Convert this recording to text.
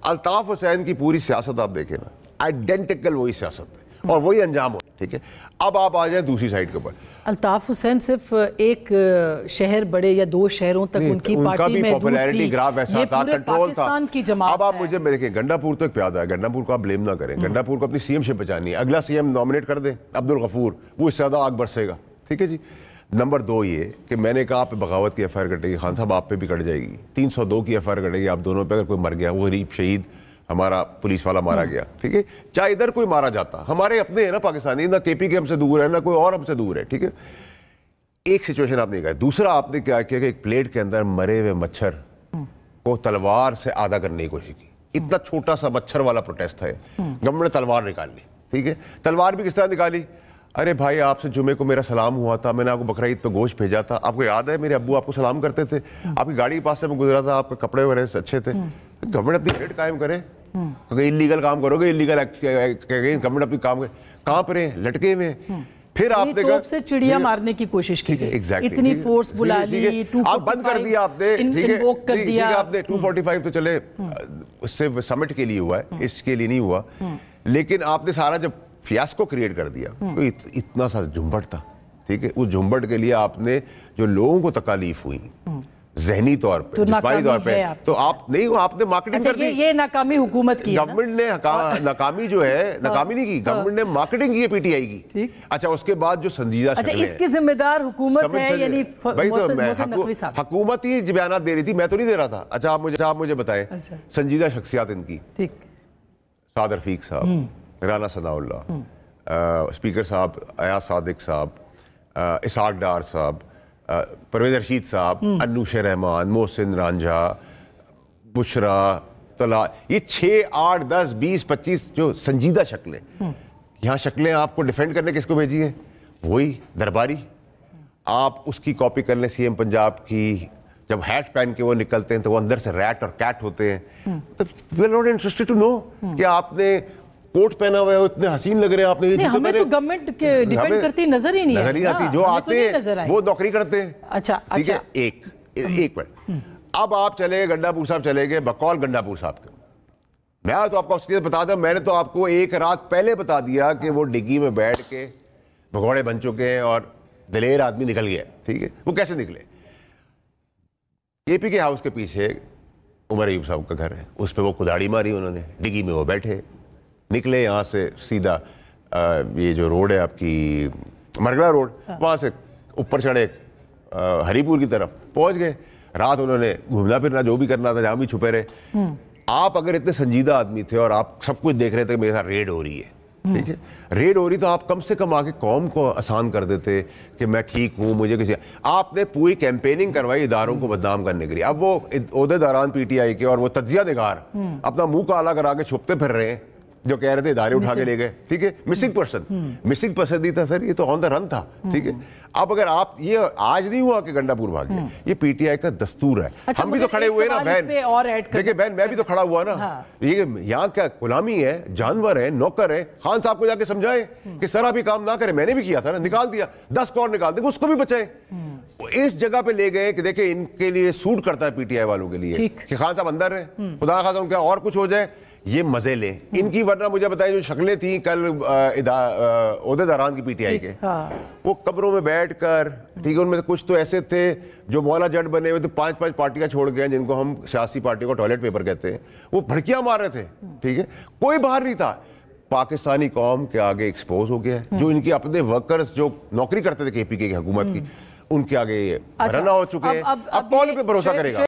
अल्ताफ हुसैन की पूरी सियासत आप देखें ना, आइडेंटिकल वही सियासत है और वही अंजाम हो, ठीक है। अब आप आ जाए दूसरी साइड के ऊपर। अल्ताफ हुसैन सिर्फ एक शहर बड़े या दो शहरों तक उनकी पार्टी में पॉपुलैरिटी ग्राफ ऐसा था, कंट्रोल था। की जमात अब आप मुझे देखिए, गंडापुर तो एक प्यादा है, गंडापुर को आप ब्लेम ना करें, गंडापुर को अपनी सीएमशिप बचानी है, अगला सीएम नॉमिनेट कर दे अब्दुल गफूर, वो इससे ज्यादा आग बरसेगा, ठीक है जी। नंबर 2 ये कि मैंने कहा आप पे बगावत की एफआईआर कटेगी, खान साहब आप पे भी कट जाएगी, 302 की एफआईआर कटेगी आप दोनों पे। अगर कोई मर गया, वो गरीब शहीद हमारा पुलिस वाला मारा गया, ठीक है, चाहे इधर कोई मारा जाता, हमारे अपने हैं ना पाकिस्तानी, ना केपी के हमसे दूर है ना कोई और हमसे दूर है, ठीक है। एक सिचुएशन आपने कहा। दूसरा आपने क्या किया कि एक प्लेट के अंदर मरे हुए मच्छर को तलवार से आधा करने की कोशिश की। इतना छोटा सा मच्छर वाला प्रोटेस्ट है, गवर्नमेंट ने तलवार निकाल ली, ठीक है। तलवार भी किस तरह निकाली? अरे भाई, आपसे जुमे को मेरा सलाम हुआ था, मैंने आपको बकरा ईद पे गोश्त भेजा था, आपको याद है मेरे अब्बू आपको सलाम करते थे, आपकी गाड़ी के पास से मैं गुजरा था, आपके कपड़े वगैरह अच्छे थे। गवर्नमेंट अपनी रेट कायम करे, क्योंकि इलीगल काम करोगे, इलीगल गवर्नमेंट अपनी काम कहाँ पर है, लटके में। फिर आपने तोप से चिड़िया मारने की कोशिश की गई, इतनी फोर्स बुला ली, आप बंद कर दिया आपने, ठीक है, आपने 245 तो चले उससे समिट के लिए हुआ है, इसके लिए नहीं हुआ, लेकिन आपने सारा जब फियास्को क्रिएट कर दिया तो इतना सा झुंबट था, ठीक है। उस झुंबट के लिए आपने जो लोगों को तकलीफ हुई ज़हनी तौर पे, जिस्मानी तौर पे, तो आप नहीं, आपने मार्केटिंग कर दी। ये नाकामी हुकूमत की, गवर्नमेंट ने नाकामी जो है, नाकामी नहीं की, गवर्नमेंट ने मार्केटिंग की है पीटीआई की। अच्छा, उसके बाद जो संजीदा शक्लें, इसकी जिम्मेदार हुकूमत है, यानी हुकूमत ही बयान दे रही थी, मैं तो नहीं दे रहा था। अच्छा, आप मुझे बताएं संजीदा शख्सियात इनकी, साद रफीक साहब, राना सनाउल्लाह, स्पीकर साहब अयाज सादिक साहब, इसाक डार साहब, परवेज रशीद साहब, अन्नूश रहमान, मोहसिन रांझा, बुशरा तला, ये 6, 8, 10, 20, 25 जो संजीदा शक्लें, यहाँ शक्लें आपको डिफेंड करने किसको भेजी है? वही दरबारी। आप उसकी कॉपी कर लें, सीएम पंजाब की, जब हैट पहन के वो निकलते हैं तो वो अंदर से रैट और कैट होते हैं। तो we are not interested to know कि आपने कोट पहना हुआ है, इतने हसीन लग रहे हैं आपने। हमें तो गवर्नमेंट के डिफेंड करती नजर ही नहीं आती, जो आते हैं वो नौकरी करते हैं। अच्छा, ठीक है, एक मिनट। अब आप चले गए गंडापुर साहब, चले गए बकौल गंडापुर साहब के। मैं तो आपको असलियत बता दूं, मैंने तो आपको एक रात पहले बता दिया कि वो डिग्गी में बैठ के भगौड़े बन चुके हैं और दिलेर आदमी निकल गया, ठीक है। वो कैसे निकले? केपी के हाउस के पीछे उमर अयूब साहब का घर है, उस पर वो कुदाड़ी मारी उन्होंने, डिग्गी में वो बैठे, निकले यहाँ से सीधा ये जो रोड है आपकी मरगला रोड, वहाँ से ऊपर चढ़े हरीपुर की तरफ पहुँच गए। रात उन्होंने घूमना फिरना जो भी करना था, जहाँ भी छुपे रहे। आप अगर इतने संजीदा आदमी थे और आप सब कुछ देख रहे थे मेरे साथ रेड हो रही है, ठीक है, रेड हो रही, तो आप कम से कम आके कौम को आसान कर देते कि मैं ठीक हूँ, मुझे किसी। आपने पूरी कैंपेनिंग करवाई इदारों को बदनाम करने के लिए। अब वो ओहदेदारान पीटीआई के और वो तज्जिया निगार अपना मुंह काला करा के छुपते फिर रहे हैं, जो कह रहे थे इदारे उठा के ले गए, ठीक है। मिसिंग पर्सन नहीं था सर, ये तो ऑन द रन था, ठीक है। अब अगर आप, ये आज नहीं हुआ कि गंडापुर भाग गए, ये पीटीआई का दस्तूर है। अच्छा, हम भी तो खड़े हुए ना बहन, देखिए बहन, मैं भी तो खड़ा हुआ ना। ये यहाँ क्या गुलामी है, जानवर है, नौकर है। खान साहब को जाके समझाए कि सर आप ये काम ना करें, मैंने भी किया था ना, निकाल दिया, 10 करोड़ निकाल देंगे, उसको भी बचाए। इस जगह पे ले गए कि देखिए इनके लिए सूट करता है पीटीआई वालों के लिए कि खान साहब अंदर है, खुदा खासा उनका और कुछ हो जाए, ये मजे ले इनकी। वरना मुझे बताइए जो शक्लें थी कल ओहदेदारान की पीटीआई के, वो कब्रों में बैठकर, ठीक है, उनमें कुछ तो ऐसे थे जो मौला जट बने हुए थे, 5-5 पार्टियां छोड़ गए, जिनको हम सियासी पार्टियों को टॉयलेट पेपर कहते हैं, वो भड़कियां मार रहे थे, ठीक है, कोई बाहर नहीं था। पाकिस्तानी कौम के आगे एक्सपोज हो गया है। जो इनके अपने वर्कर्स जो नौकरी करते थे केपी की हुकूमत की, उनके आगे ये रना हो चुके हैं। अब कौन पे भरोसा करेगा?